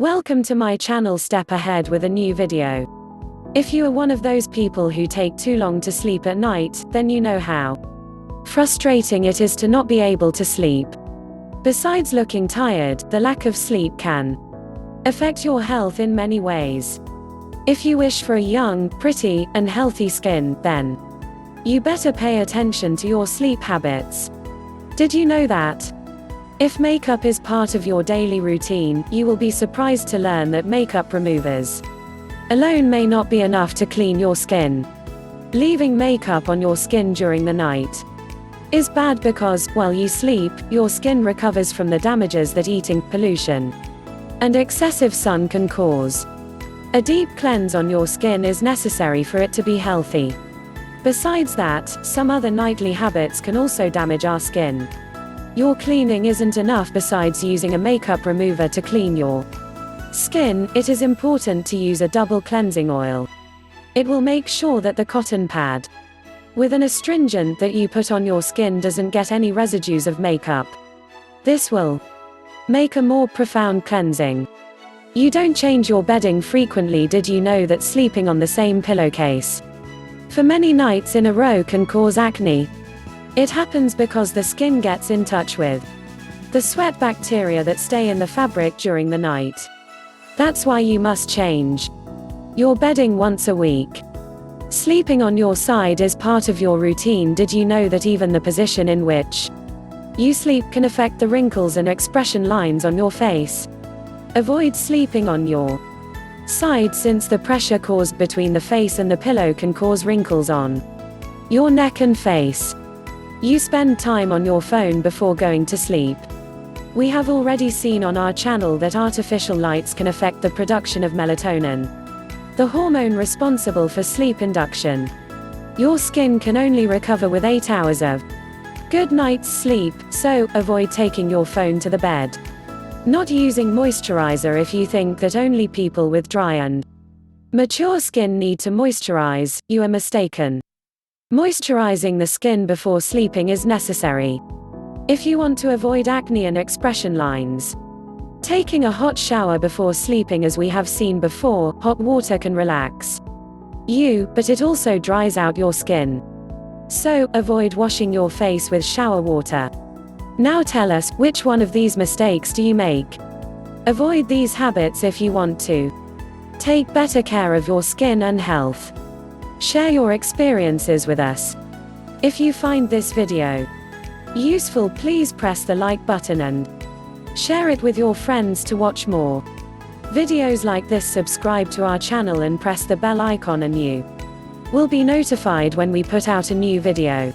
Welcome to my channel STEPAhead with a new video. If you are one of those people who take too long to sleep at night, then you know how frustrating it is to not be able to sleep. Besides looking tired, the lack of sleep can affect your health in many ways. If you wish for a young, pretty, and healthy skin, then you better pay attention to your sleep habits. Did you know that? If makeup is part of your daily routine, you will be surprised to learn that makeup removers alone may not be enough to clean your skin. Leaving makeup on your skin during the night is bad because, while you sleep, your skin recovers from the damages that eating, pollution, and excessive sun can cause. A deep cleanse on your skin is necessary for it to be healthy. Besides that, some other nightly habits can also damage our skin. Your cleaning isn't enough. Besides using a makeup remover to clean your skin, it is important to use a double cleansing oil. It will make sure that the cotton pad with an astringent that you put on your skin doesn't get any residues of makeup. This will make a more profound cleansing. You don't change your bedding frequently. Did you know that sleeping on the same pillowcase for many nights in a row can cause acne? It happens because the skin gets in touch with the sweat bacteria that stay in the fabric during the night. That's why you must change your bedding once a week. Sleeping on your side is part of your routine. Did you know that even the position in which you sleep can affect the wrinkles and expression lines on your face? Avoid sleeping on your side, since the pressure caused between the face and the pillow can cause wrinkles on your neck and face. You spend time on your phone before going to sleep. We have already seen on our channel that artificial lights can affect the production of melatonin, the hormone responsible for sleep induction. Your skin can only recover with 8 hours of good night's sleep, so avoid taking your phone to the bed. Not using moisturizer. If you think that only people with dry and mature skin need to moisturize, you are mistaken. Moisturizing the skin before sleeping is necessary if you want to avoid acne and expression lines. Taking a hot shower before sleeping. As we have seen before, hot water can relax you, but it also dries out your skin. So, avoid washing your face with shower water. Now tell us, which one of these mistakes do you make? Avoid these habits if you want to take better care of your skin and health. Share your experiences with us. If you find this video useful, please press the like button and share it with your friends. To watch more videos like this, subscribe to our channel and press the bell icon, and you will be notified when we put out a new video.